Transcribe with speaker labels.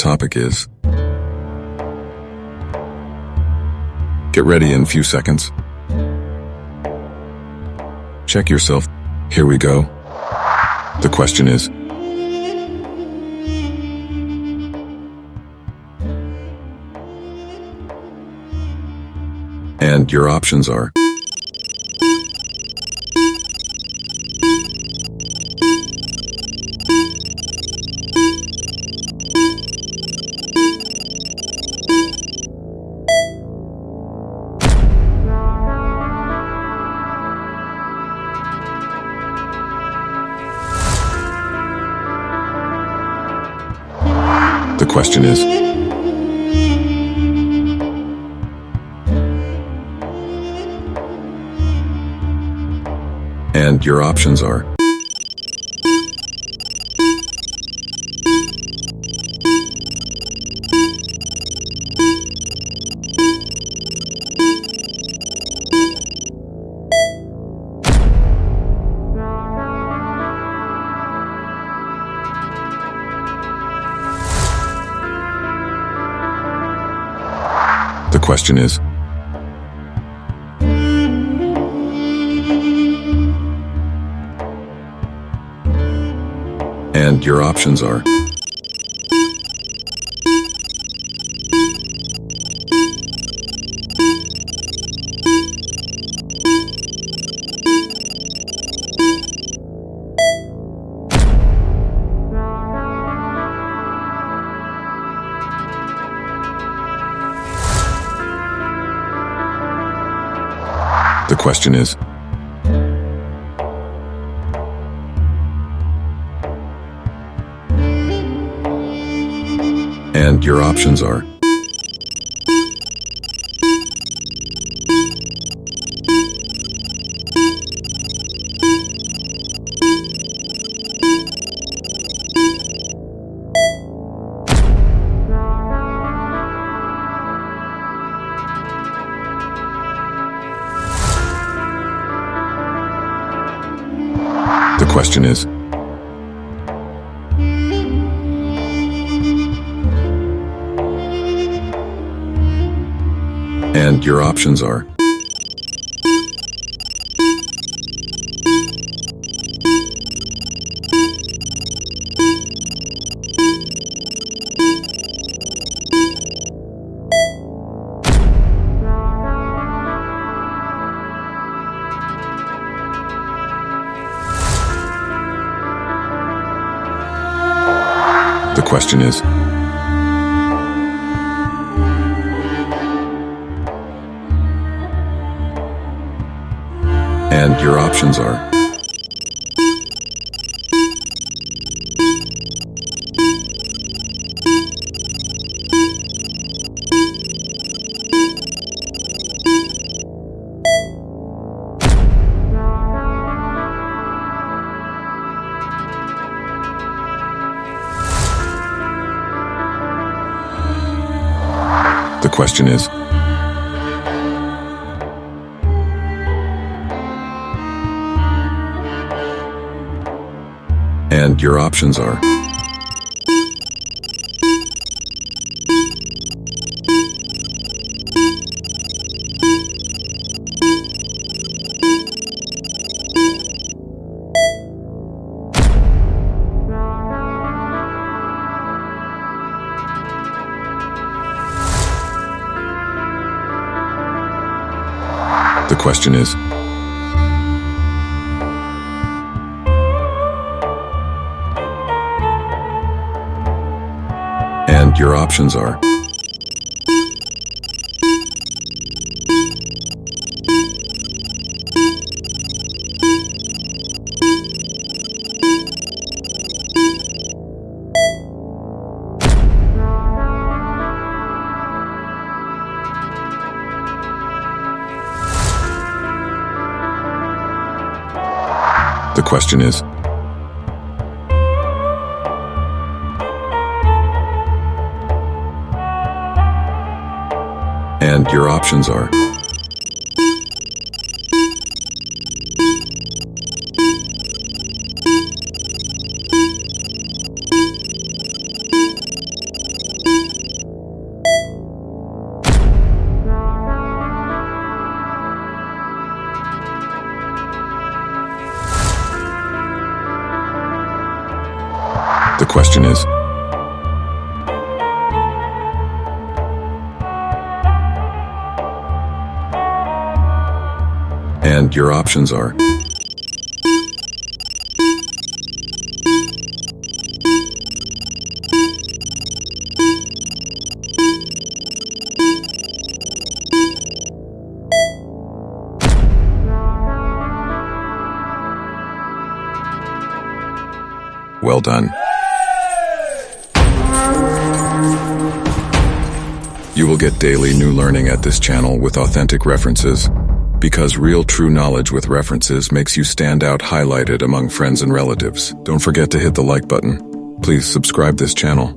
Speaker 1: topic is. Get ready in a few seconds. Check yourself. Here we go. The question is. And your options are. The question is. And your options are. The question is. And your options are. The question is. And your options are. The question is. And your options are. The question is. And your options are. The question is. And your options are. The question is. And your options are. The question is. And your options are. question is, and your options are well done. You will get daily new learning at this channel with authentic references, because real true knowledge with references makes you stand out highlighted among friends and relatives. Don't forget to hit the like button. Please subscribe this channel.